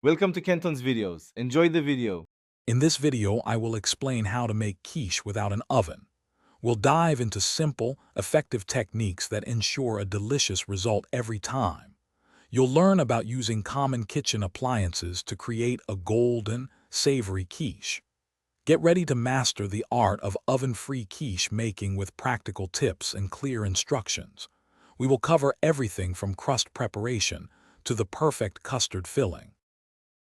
Welcome to Kenton's videos. Enjoy the video. In this video, I will explain how to make quiche without an oven. We'll dive into simple, effective techniques that ensure a delicious result every time. You'll learn about using common kitchen appliances to create a golden, savory quiche. Get ready to master the art of oven-free quiche making with practical tips and clear instructions. We will cover everything from crust preparation to the perfect custard filling.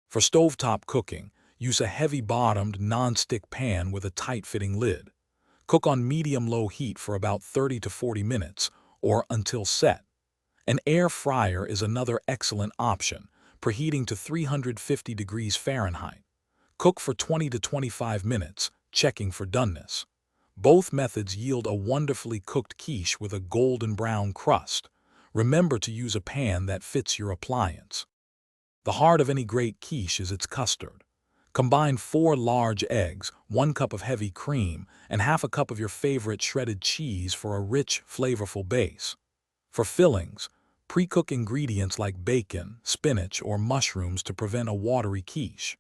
For stovetop cooking, use a heavy-bottomed non-stick pan with a tight-fitting lid. Cook on medium-low heat for about 30 to 40 minutes, or until set. An air fryer is another excellent option, preheating to 350 degrees Fahrenheit. Cook for 20 to 25 minutes, checking for doneness. Both methods yield a wonderfully cooked quiche with a golden brown crust. Remember to use a pan that fits your appliance. The heart of any great quiche is its custard. Combine 4 large eggs, 1 cup of heavy cream, and half a cup of your favorite shredded cheese for a rich, flavorful base. For fillings, pre-cook ingredients like bacon, spinach, or mushrooms to prevent a watery quiche.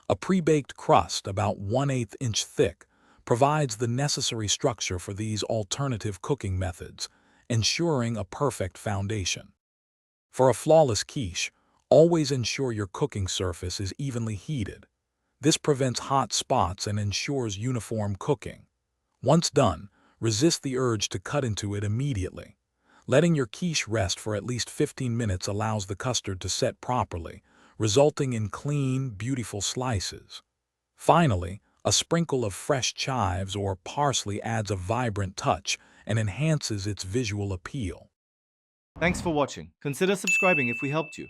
A pre-baked crust about 1/8 inch thick provides the necessary structure for these alternative cooking methods, ensuring a perfect foundation. For a flawless quiche, always ensure your cooking surface is evenly heated. This prevents hot spots and ensures uniform cooking. Once done, resist the urge to cut into it immediately. Letting your quiche rest for at least 15 minutes allows the custard to set properly, resulting in clean, beautiful slices. Finally, a sprinkle of fresh chives or parsley adds a vibrant touch and enhances its visual appeal. Thanks for watching. Consider subscribing if we helped you.